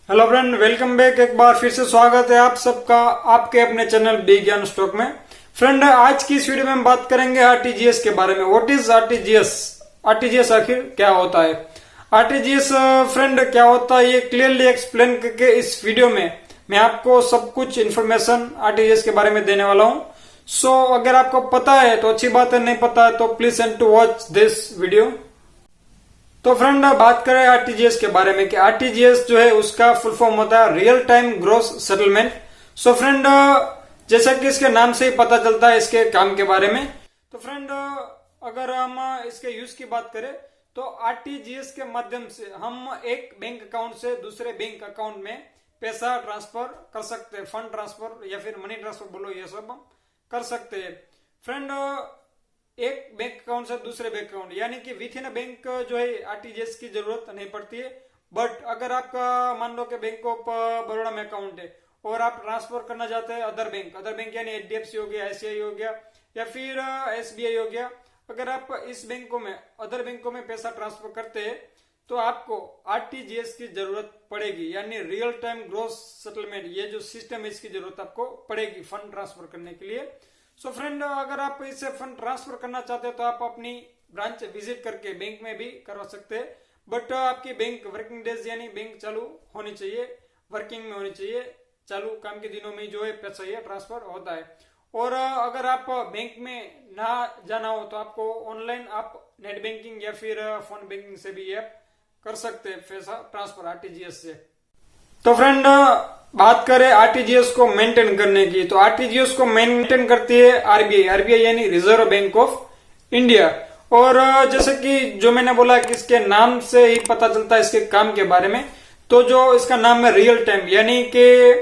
Hello friend, welcome back. एक बार फिर से स्वागत है आप सबका आपके अपने चैनल बी ज्ञान स्टॉक में। फ्रेंड, आज की इस वीडियो में हम बात करेंगे आरटीजीएस के बारे में। What is RTGS? आरटीजीएस आखिर क्या होता है? आरटीजीएस फ्रेंड क्या होता है ये क्लियरली एक्सप्लेन करके इस वीडियो में मैं आपको सब कुछ इन्फॉर्मेशन आरटीजीएस के बारे में देने वाला हूँ। सो अगर आपको पता है तो अच्छी बात है, नहीं पता है तो please end to watch this video. तो फ्रेंड, बात करें आरटीजीएस के बारे में कि आरटीजीएस जो है उसका फुल फॉर्म होता है real time gross settlement. So friend, जैसा कि इसके नाम से ही पता चलता है इसके काम के बारे में। तो फ्रेंड, अगर हम इसके यूज की बात करें तो आरटीजीएस के माध्यम से हम एक बैंक अकाउंट से दूसरे बैंक अकाउंट में पैसा ट्रांसफर कर सकते हैं। फंड ट्रांसफर या फिर मनी ट्रांसफर बोलो, ये सब हम कर सकते हैं। फ्रेंड, एक बैंक अकाउंट से दूसरे बैंक अकाउंट यानी कि विथ इन बैंक जो है आरटीजीएस की जरूरत नहीं पड़ती है। बट अगर आपका मान लो कि बैंक ऑफ बड़ौदा में अकाउंट है और आप ट्रांसफर करना चाहते हैं अदर बैंक यानी एचडीएफसी हो गया, आईसीआई हो गया या फिर एसबीआई हो गया, अगर आप इस बैंकों में अदर बैंकों में पैसा ट्रांसफर करते हैं तो आपको आरटीजीएस की जरूरत पड़ेगी, यानी रियल टाइम ग्रॉस सेटलमेंट। ये जो सिस्टम है इसकी जरूरत आपको पड़ेगी फंड ट्रांसफर करने के लिए। सो फ्रेंड, अगर आप इससे फंड ट्रांसफर करना चाहते हैं तो आप अपनी ब्रांच विजिट करके बैंक में भी करवा सकते हैं। बट आपकी बैंक वर्किंग डेज यानी बैंक चालू होनी चाहिए, वर्किंग में होनी चाहिए। चालू काम के दिनों में जो है पैसा ये ट्रांसफर होता है। और अगर आप बैंक में ना जाना हो तो आपको ऑनलाइन आप नेट बैंकिंग या फिर फोन बैंकिंग से भी ये कर सकते हैं पैसा ट्रांसफर आरटीजीएस से। तो फ्रेंड, बात करें आरटीजीएस को मेंटेन करने की, तो आरटीजीएस को मेंटेन करती है आरबीआई यानी रिजर्व बैंक ऑफ इंडिया। और जैसे कि जो मैंने बोला कि इसके नाम से ही पता चलता है इसके काम के बारे में, तो जो इसका नाम है रियल टाइम, यानी कि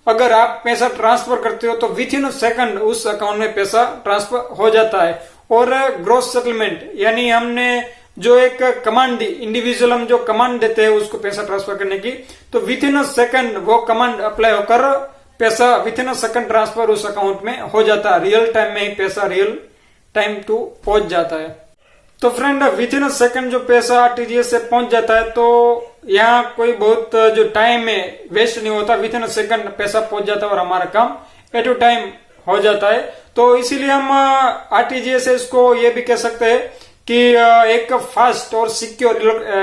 अगर आप पैसा ट्रांसफर करते हो तो विथ इन सेकंड उस अकाउंट में पैसा ट्रांसफर हो जाता है। और ग्रॉस सेटलमेंट यानी हमने जो एक कमांड दी, इंडिविजुअल हम जो कमांड देते हैं उसको पैसा ट्रांसफर करने की, तो विथ इन सेकंड वो कमांड अप्लाई होकर पैसा विथ इन सेकंड ट्रांसफर उस अकाउंट में हो जाता है। रियल टाइम में ही पैसा रियल टाइम टू पहुंच जाता है। तो फ्रेंड, विथ इन सेकंड जो पैसा आरटीजीएस से पहुंच जाता है तो यहाँ कोई बहुत जो टाइम है वेस्ट नहीं होता। विथ इन सेकंड पैसा पहुंच जाता है और हमारा काम एट टू टाइम हो जाता है। तो इसीलिए हम आरटीजीएस से इसको ये भी कह सकते हैं कि एक फास्ट और सिक्योर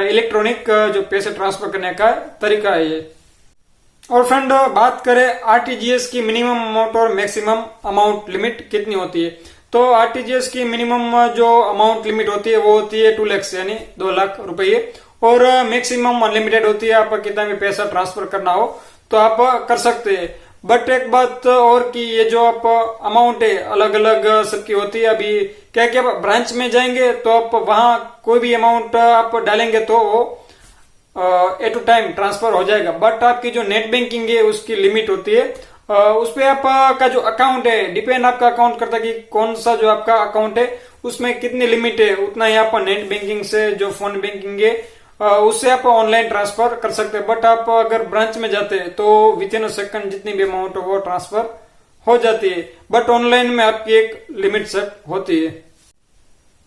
इलेक्ट्रॉनिक जो पैसे ट्रांसफर करने का तरीका है ये। और फ्रेंड, बात करें आरटीजीएस की मिनिमम अमाउंट और मैक्सिमम अमाउंट लिमिट कितनी होती है, तो आरटीजीएस की मिनिमम जो अमाउंट लिमिट होती है वो होती है 2 लाख यानी 2 लाख रुपये। और मैक्सिमम अनलिमिटेड होती है, आप कितना भी पैसा ट्रांसफर करना हो तो आप कर सकते हैं। बट एक बात और कि ये जो आप अमाउंट है अलग अलग सबकी होती है। अभी क्या क्या ब्रांच में जाएंगे तो आप वहां कोई भी अमाउंट आप डालेंगे तो एट टू टाइम ट्रांसफर हो जाएगा। बट आपकी जो नेट बैंकिंग है उसकी लिमिट होती है। उस पे आपका जो अकाउंट है डिपेंड आपका अकाउंट करता है कि कौन सा जो आपका अकाउंट है उसमें कितनी लिमिट है, उतना ही आप नेट बैंकिंग से जो फोन बैंकिंग है उससे आप ऑनलाइन ट्रांसफर कर सकते हैं। बट आप अगर ब्रांच में जाते हैं तो विद इन सेकंड जितनी भी अमाउंट हो वो ट्रांसफर हो जाती है। बट ऑनलाइन में आपकी एक लिमिट सेट होती है।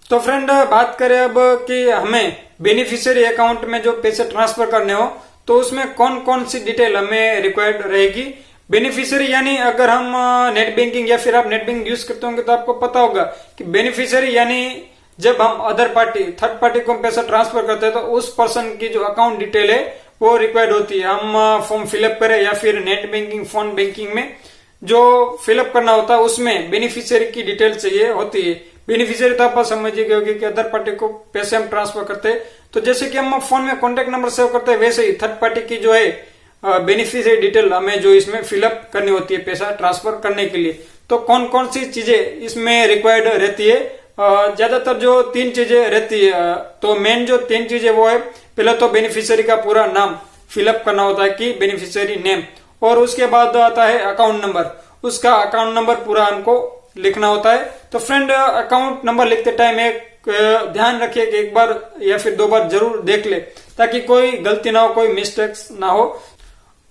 तो फ्रेंड, बात करें अब कि हमें बेनिफिशियरी अकाउंट में जो पैसे ट्रांसफर करने हो तो उसमें कौन कौन सी डिटेल हमें रिक्वायर्ड रहेगी। बेनिफिशियरी यानी अगर हम नेट बैंकिंग या फिर आप नेट बैंकिंग यूज करते होंगे तो आपको पता होगा कि बेनिफिशियरी यानी जब हम अदर पार्टी थर्ड पार्टी को पैसा ट्रांसफर करते हैं तो उस पर्सन की जो अकाउंट डिटेल है वो रिक्वायर्ड होती है। हम फॉर्म फिलअप करें या फिर नेट बैंकिंग फोन बैंकिंग में जो फिलअप करना होता है उसमें बेनिफिशियरी की डिटेल चाहिए होती है। बेनिफिशियरी तो आप समझिए होगी कि अदर पार्टी को पैसे हम ट्रांसफर करते हैं, तो जैसे कि हम फोन में कॉन्टेक्ट नंबर सेव करते हैं वैसे ही थर्ड पार्टी की जो है बेनिफिशियरी डिटेल हमें जो इसमें फिलअप करनी होती है पैसा ट्रांसफर करने के लिए। तो कौन कौन सी चीजें इसमें रिक्वायर्ड रहती है, ज्यादातर जो 3 चीजें रहती है। तो मेन जो 3 चीजें वो है, पहले तो बेनिफिशियरी का पूरा नाम फिलअप करना होता है कि बेनिफिशियरी नेम, और उसके बाद आता है अकाउंट नंबर, उसका अकाउंट नंबर पूरा हमको लिखना होता है। तो फ्रेंड, अकाउंट नंबर लिखते टाइम एक ध्यान रखिए कि एक बार या फिर 2 बार जरूर देख ले ताकि कोई गलती ना हो, कोई मिस्टेक्स ना हो।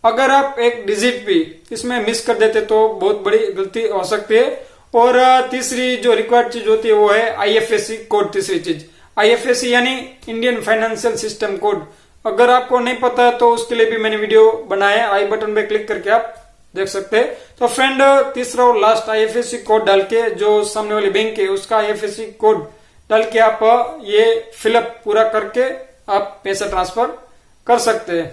अगर आप एक डिजिट भी इसमें मिस कर देते तो बहुत बड़ी गलती हो सकती है। और तीसरी जो रिक्वायर्ड चीज होती है वो है आईएफएससी कोड। तीसरी चीज आईएफएससी यानी इंडियन फाइनेंशियल सिस्टम कोड। अगर आपको नहीं पता है तो उसके लिए भी मैंने वीडियो बनाया है, आई बटन पे क्लिक करके आप देख सकते हैं। तो फ्रेंड तीसरा और लास्ट आईएफएससी कोड डाल के जो सामने वाली बैंक है उसका आईएफएससी कोड डाल के आप ये फिलअप पूरा करके आप पैसा ट्रांसफर कर सकते हैं।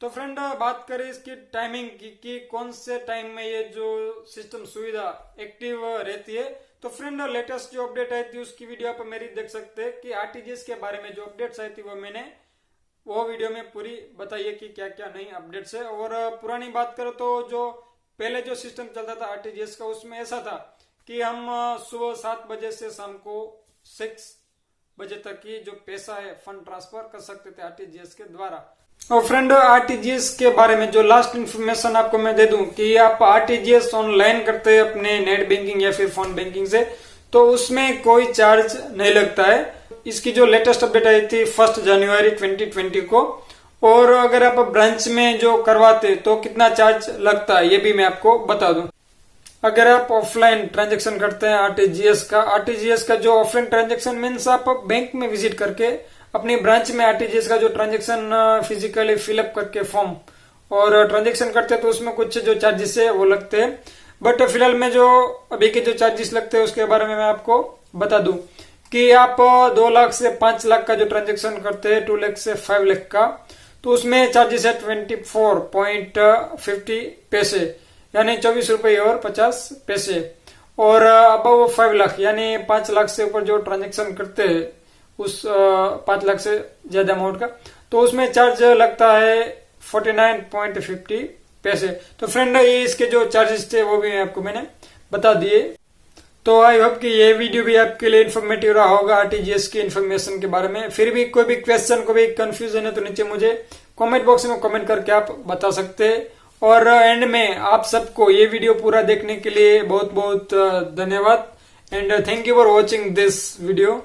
तो फ्रेंड बात करें इसकी टाइमिंग की कि कौन से टाइम में ये जो सिस्टम सुविधा एक्टिव रहती है। तो फ्रेंड लेटेस्ट जो अपडेट आई थी उसकी वीडियो आप मेरी देख सकते हैं कि आरटीजीएस के बारे में जो अपडेट्स आई थी वो वीडियो में पूरी बताइए कि क्या क्या नई अपडेट्स है। और पुरानी बात करो तो जो पहले जो सिस्टम चलता था आरटीजीएस का उसमें ऐसा था कि हम सुबह 7 बजे से शाम को 6 बजे तक की जो पैसा है फंड ट्रांसफर कर सकते थे आरटीजीएस के द्वारा। और फ्रेंड आरटीजीएस के बारे में जो लास्ट इन्फॉर्मेशन आपको मैं दे दूं कि आप आरटीजीएस ऑनलाइन करते हैं अपने नेट बैंकिंग या फिर फोन बैंकिंग से तो उसमें कोई चार्ज नहीं लगता है। इसकी जो लेटेस्ट अपडेट आई थी 1 जनवरी 2020 को। और अगर आप ब्रांच में जो करवाते तो कितना चार्ज लगता है ये भी मैं आपको बता दूं। अगर आप ऑफलाइन ट्रांजैक्शन करते हैं आरटीजीएस का जो ऑफलाइन ट्रांजैक्शन मीन्स आप बैंक में विजिट करके अपनी ब्रांच में आरटीजीएस का जो ट्रांजैक्शन फिजिकली फिलअप करके फॉर्म और ट्रांजैक्शन करते हैं तो उसमें कुछ जो चार्जेस है वो लगते हैं। बट फिलहाल में जो अभी के जो चार्जेस लगते हैं उसके बारे में मैं आपको बता दूं कि आप 2 लाख से 5 लाख का जो ट्रांजैक्शन करते हैं 2 लाख से 5 लाख का तो उसमें चार्जेस है 24.50 पैसे यानी 24 रुपये और 50 पैसे। और अब वो 5 लाख यानी 5 लाख से ऊपर जो ट्रांजैक्शन करते हैं उस 5 लाख से ज्यादा अमाउंट का तो उसमें चार्ज लगता है 49.50 पैसे। तो फ्रेंड ये इसके जो चार्जेस थे वो भी आपको मैंने बता दिए। तो आई होप कि ये वीडियो भी आपके लिए इन्फॉर्मेटिव रहा होगा आरटीजीएस की इन्फॉर्मेशन के बारे में। फिर भी कोई भी क्वेश्चन कोई भी कंफ्यूजन है तो नीचे मुझे कमेंट बॉक्स में कमेंट करके आप बता सकते हैं। और एंड में आप सबको ये वीडियो पूरा देखने के लिए बहुत बहुत धन्यवाद and thank you for watching this video.